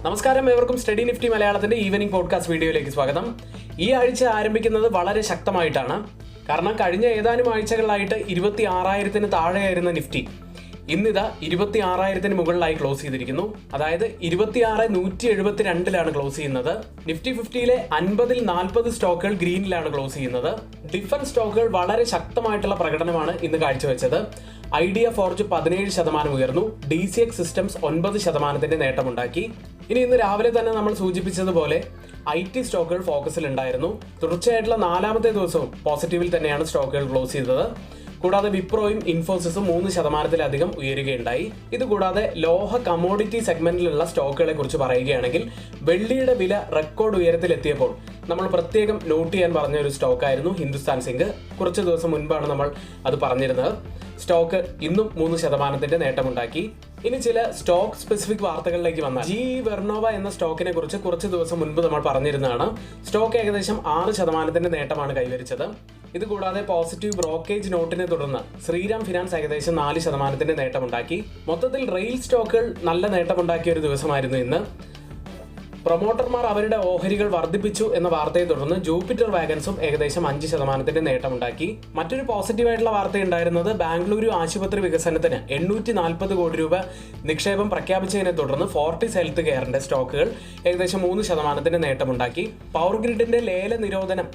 നമസ്കാരം, ഏവർക്കും study Nifty മലയാളത്തിന്റെ ഈവനിംഗ് പോഡ്കാസ്റ്റ് വീഡിയോയിലേക്ക് സ്വാഗതം. ഈ ആഴ്ച ആരംഭിക്കുന്നത് വളരെ ശക്തമായിട്ടാണ്. കാരണം കഴിഞ്ഞ ഏതാനും ആഴ്ചകളിലായിട്ട് 26,000-ന് താഴെയായിരുന്ന നിഫ്റ്റി ഇന്നിതാ 26,000-ന് മുകളിലായി ക്ലോസ് ചെയ്തിരിക്കുന്നു. അതായത് 26,172 ക്ലോസ് ചെയ്യുന്നത്. നിഫ്റ്റി 50-ലെ 50-ൽ 40 സ്റ്റോക്കുകൾ ഗ്രീനിലാണ് ക്ലോസ് ചെയ്യുന്നത്. ഡിഫൻസ് സ്റ്റോക്കുകൾ വളരെ ശക്തമായിട്ടുള്ള പ്രകടനമാണ് ഇന്ന് കാഴ്ചവെച്ചത്. ഐഡിയ ഫോർജ് 17% ഉയർന്നു. DCX systems 9% നേട്ടമുണ്ടാക്കി. ഇന്ന് രാവിലെ തന്നെ നമ്മൾ സൂചിപ്പിച്ചതുപോലെ IT സ്റ്റോക്കുകൾ ഫോക്കസിൽ ഉണ്ടായിരുന്നു. തുടർച്ചയായിട്ടുള്ള 4ാമത്തെ ദിവസവും പോസിറ്റീവിൽ തന്നെയാണ് സ്റ്റോക്കുകൾ ക്ലോസ് ചെയ്തത്. കൂടാതെ വിപ്രോയും ഇൻഫോസിസും 3%-ലധികം ഉയരുകയുണ്ടായി. ഇതുകൂടാതെ ലോഹ കമോഡിറ്റി സെഗ്മെന്റിലുള്ള സ്റ്റോക്കുകളെ കുറിച്ച് പറയുകയാണെങ്കിൽ വെള്ളിയുടെ വില റെക്കോർഡ് ഉയരത്തിലെത്തിയപ്പോൾ നമ്മൾ പ്രത്യേകം നോട്ട് ചെയ്യാൻ പറഞ്ഞ ഒരു സ്റ്റോക്കായിരുന്നു ഹിന്ദുസ്ഥാൻ സിങ്ക്. കുറച്ച് ദിവസം മുൻപാണ് നമ്മൾ അത് പറഞ്ഞിരുന്നത്. സ്റ്റോക്ക് ഇന്നും 3% നേട്ടമുണ്ടാക്കി. ഇനി ചില സ്റ്റോക്ക് സ്പെസിഫിക് വാർത്തകളിലേക്ക് വന്നാൽ GE വെർണോവ എന്ന സ്റ്റോക്കിനെ കുറിച്ച് കുറച്ച് ദിവസം മുൻപ് നമ്മൾ പറഞ്ഞിരുന്നതാണ്. സ്റ്റോക്ക് ഏകദേശം 6% നേട്ടമാണ് കൈവരിച്ചത്. ഇതുകൂടാതെ പോസിറ്റീവ് ബ്രോക്കേജ് നോട്ടിനെ തുടർന്ന് ശ്രീരാം ഫിനാൻസ് ഏകദേശം 4% നേട്ടമുണ്ടാക്കി. മൊത്തത്തിൽ റെയിൽ സ്റ്റോക്കുകൾ നല്ല നേട്ടമുണ്ടാക്കിയ ഒരു ദിവസമായിരുന്നു ഇന്ന്. പ്രൊമോട്ടർമാർ അവരുടെ ഓഹരികൾ വർദ്ധിപ്പിച്ചു എന്ന വാർത്തയെ തുടർന്ന് ജൂപ്പിറ്റർ വാഗൻസും ഏകദേശം 5% നേട്ടമുണ്ടാക്കി. മറ്റൊരു പോസിറ്റീവായിട്ടുള്ള വാർത്ത ഉണ്ടായിരുന്നത് ബാംഗ്ലൂരു ആശുപത്രി വികസനത്തിന് 840 കോടി രൂപ നിക്ഷേപം പ്രഖ്യാപിച്ചതിനെ തുടർന്ന് ഫോർട്ടിസ് ഹെൽത്ത് കെയറിന്റെ സ്റ്റോക്കുകൾ ഏകദേശം 3% നേട്ടമുണ്ടാക്കി. പവർ ഗ്രിഡിന്റെ ലേല നിരോധനം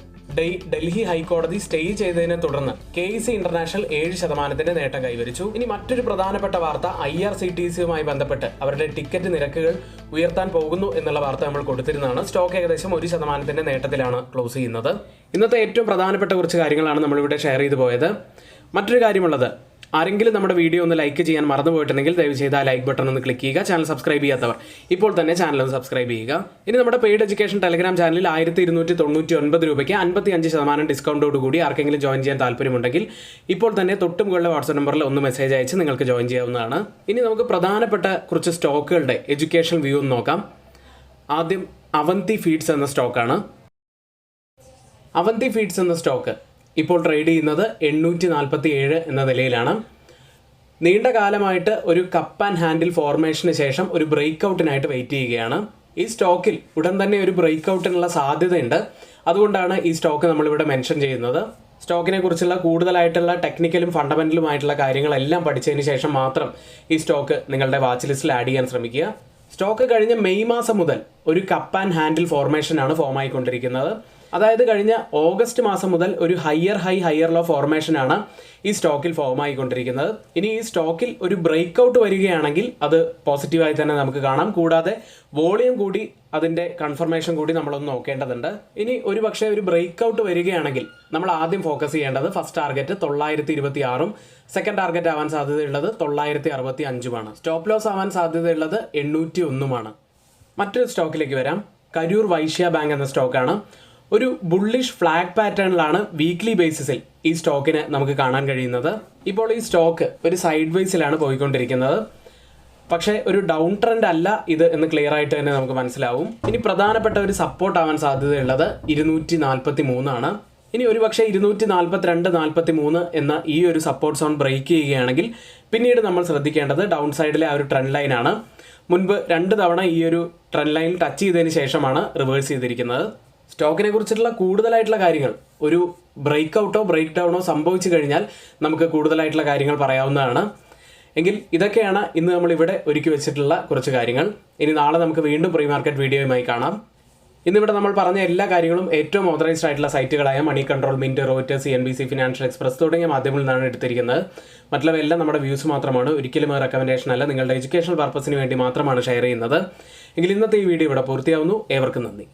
ഡൽഹി ഹൈക്കോടതി സ്റ്റേ ചെയ്തതിനെ തുടർന്ന് KEC ഇന്റർനാഷണൽ 7% നേട്ടം കൈവരിച്ചു. ഇനി മറ്റൊരു പ്രധാനപ്പെട്ട വാർത്ത IRCTC-യുമായി ബന്ധപ്പെട്ട് അവരുടെ ടിക്കറ്റ് നിരക്കുകൾ ഉയർത്താൻ പോകുന്നു എന്നുള്ള വാർത്ത നമ്മൾ കൊടുത്തിരുന്നതാണ്. സ്റ്റോക്ക് ഏകദേശം 1% നേട്ടത്തിലാണ് ക്ലോസ് ചെയ്യുന്നത്. ഇന്നത്തെ ഏറ്റവും പ്രധാനപ്പെട്ട കുറച്ച് കാര്യങ്ങളാണ് നമ്മളിവിടെ ഷെയർ ചെയ്തു പോയത്. മറ്റൊരു കാര്യമുള്ളത്, ആരെങ്കിലും നമ്മുടെ വീഡിയോ ഒന്ന് ലൈക്ക് ചെയ്യാൻ മറന്നുപോയിട്ടുണ്ടെങ്കിൽ ദയവ് ചെയ്ത് ആ ലൈക്ക് ബട്ടൺ ഒന്ന് ക്ലിക്ക് ചെയ്യുക. ചാനൽ സബ്സ്ക്രൈബ് ചെയ്യാത്തവർ ഇപ്പോൾ തന്നെ ചാനൽ ഒന്ന് സബ്സ്ക്രൈബ് ചെയ്യുക. ഇനി നമ്മുടെ പെയ്ഡ് എഡ്യൂക്കേഷൻ ടെലഗ്രാം ചാനലിൽ 1,299 രൂപയ്ക്ക് 55% ഡിസ്കൗണ്ടോട് കൂടി ആർക്കെങ്കിലും ജോയിൻ ചെയ്യാൻ താല്പര്യമുണ്ടെങ്കിൽ ഇപ്പോൾ തന്നെ തൊട്ട് മുകളിലെ വാട്സ്ആപ്പ് നമ്പറിൽ ഒന്ന് മെസ്സേജ് അയച്ച് നിങ്ങൾക്ക് ജോയിൻ ചെയ്യാവുന്നതാണ്. ഇനി നമുക്ക് പ്രധാനപ്പെട്ട കുറച്ച് സ്റ്റോക്കുകളുടെ എഡ്യൂക്കേഷൻ വ്യൂ ഒന്ന് നോക്കാം. ആദ്യം അവന്തി ഫീഡ്സ് എന്ന സ്റ്റോക്കാണ്. അവന്തി ഫീഡ്സ് എന്ന സ്റ്റോക്ക് ഇപ്പോൾ ട്രേഡ് ചെയ്യുന്നത് 847 എന്ന നിലയിലാണ്. നീണ്ട കാലമായിട്ട് ഒരു കപ്പ് ആൻഡ് ഹാൻഡിൽ ഫോർമേഷന് ശേഷം ഒരു ബ്രേക്ക് ഔട്ടിനായിട്ട് വെയിറ്റ് ചെയ്യുകയാണ്. ഈ സ്റ്റോക്കിൽ ഉടൻ തന്നെ ഒരു ബ്രേക്ക് ഔട്ടിനുള്ള സാധ്യതയുണ്ട്. അതുകൊണ്ടാണ് ഈ സ്റ്റോക്ക് നമ്മളിവിടെ മെൻഷൻ ചെയ്യുന്നത്. സ്റ്റോക്കിനെ കുറിച്ചുള്ള കൂടുതലായിട്ടുള്ള ടെക്നിക്കലും ഫണ്ടമെന്റലുമായിട്ടുള്ള കാര്യങ്ങളെല്ലാം പഠിച്ചതിന് ശേഷം മാത്രം ഈ സ്റ്റോക്ക് നിങ്ങളുടെ വാച്ച് ലിസ്റ്റിൽ ആഡ് ചെയ്യാൻ ശ്രമിക്കുക. സ്റ്റോക്ക് കഴിഞ്ഞ മെയ് മാസം മുതൽ ഒരു കപ്പ് ആൻഡ് ഹാൻഡിൽ ഫോർമേഷനാണ് ഫോം ആയിക്കൊണ്ടിരിക്കുന്നത്. അതായത് കഴിഞ്ഞ ഓഗസ്റ്റ് മാസം മുതൽ ഒരു ഹയർ ഹൈ ഹയർ ലോ ഫോർമേഷനാണ് ഈ സ്റ്റോക്കിൽ ഫോം ആയിക്കൊണ്ടിരിക്കുന്നത്. ഇനി ഈ സ്റ്റോക്കിൽ ഒരു ബ്രേക്ക് ഔട്ട് വരികയാണെങ്കിൽ അത് പോസിറ്റീവായി തന്നെ നമുക്ക് കാണാം. കൂടാതെ വോളിയം കൂടി അതിൻ്റെ കൺഫർമേഷൻ കൂടി നമ്മളൊന്ന് നോക്കേണ്ടതുണ്ട്. ഇനി ഒരു പക്ഷേ ഒരു ബ്രേക്ക് ഔട്ട് വരികയാണെങ്കിൽ നമ്മൾ ആദ്യം ഫോക്കസ് ചെയ്യേണ്ടത് ഫസ്റ്റ് ടാർഗറ്റ് 926-ഉം സെക്കൻഡ് ടാർഗറ്റ് ആവാൻ സാധ്യതയുള്ളത് 965-ഉമാണ്. സ്റ്റോപ്പ് ലോസ് ആവാൻ സാധ്യതയുള്ളത് 801-ഉമാണ്. മറ്റൊരു സ്റ്റോക്കിലേക്ക് വരാം. കരൂർ വൈശ്യ ബാങ്ക് എന്ന സ്റ്റോക്കാണ്. ഒരു ബുള്ളിഷ് ഫ്ലാഗ് പാറ്റേണിലാണ് വീക്ക്ലി ബേസിസിൽ ഈ സ്റ്റോക്കിനെ നമുക്ക് കാണാൻ കഴിയുന്നത്. ഇപ്പോൾ ഈ സ്റ്റോക്ക് ഒരു സൈഡ് വേസിലാണ് പോയിക്കൊണ്ടിരിക്കുന്നത്. പക്ഷേ ഒരു ഡൗൺ ട്രെൻഡ് അല്ല ഇത് എന്ന് ക്ലിയർ ആയിട്ട് തന്നെ നമുക്ക് മനസ്സിലാവും. ഇനി പ്രധാനപ്പെട്ട ഒരു സപ്പോർട്ട് ആവാൻ സാധ്യതയുള്ളത് 243-ആണ്. ഇനി ഒരു പക്ഷേ 242-43 എന്ന ഈ ഒരു സപ്പോർട്ട് സോൺ ബ്രേക്ക് ചെയ്യുകയാണെങ്കിൽ പിന്നീട് നമ്മൾ ശ്രദ്ധിക്കേണ്ടത് ഡൗൺ സൈഡിലെ ആ ഒരു ട്രെൻഡ് ലൈനാണ്. മുൻപ് 2 തവണ ഈ ഒരു ട്രെൻഡ് ലൈൻ ടച്ച് ചെയ്തതിന് ശേഷമാണ് റിവേഴ്സ് ചെയ്തിരിക്കുന്നത്. സ്റ്റോക്കിനെ കുറിച്ചിട്ടുള്ള കൂടുതലായിട്ടുള്ള കാര്യങ്ങൾ ഒരു ബ്രേക്ക് ഔട്ടോ ബ്രേക്ക് ഡൗണോ സംഭവിച്ചു കഴിഞ്ഞാൽ നമുക്ക് കൂടുതലായിട്ടുള്ള കാര്യങ്ങൾ പറയാവുന്നതാണ്. എങ്കിൽ ഇതൊക്കെയാണ് ഇന്ന് നമ്മൾ ഇവിടെ ഒരുക്കി വെച്ചിട്ടുള്ള കുറച്ച് കാര്യങ്ങൾ. ഇനി നാളെ നമുക്ക് വീണ്ടും പ്രീ മാർക്കറ്റ് വീഡിയോയുമായി കാണാം. ഇന്നിവിടെ നമ്മൾ പറഞ്ഞ എല്ലാ കാര്യങ്ങളും ഏറ്റവും ഓതറൈസ്ഡ് ആയിട്ടുള്ള സൈറ്റുകളായ Moneycontrol, Mint, Reuters, CNBC, Financial Express തുടങ്ങിയ മാധ്യമങ്ങളിൽ നിന്നാണ് എടുത്തിരിക്കുന്നത്. മറ്റുള്ളവയെല്ലാം നമ്മുടെ വ്യൂസ് മാത്രമാണ്. ഒരിക്കലും റെക്കമെൻഡേഷൻ അല്ല, നിങ്ങളുടെ എഡ്യൂക്കേഷണൽ പർപ്പസിന് വേണ്ടി മാത്രമാണ് ഷെയർ ചെയ്യുന്നത്. എങ്കിൽ ഇന്നത്തെ ഈ വീഡിയോ ഇവിടെ പൂർത്തിയാവുന്നു. ഏവർക്കും നന്ദി.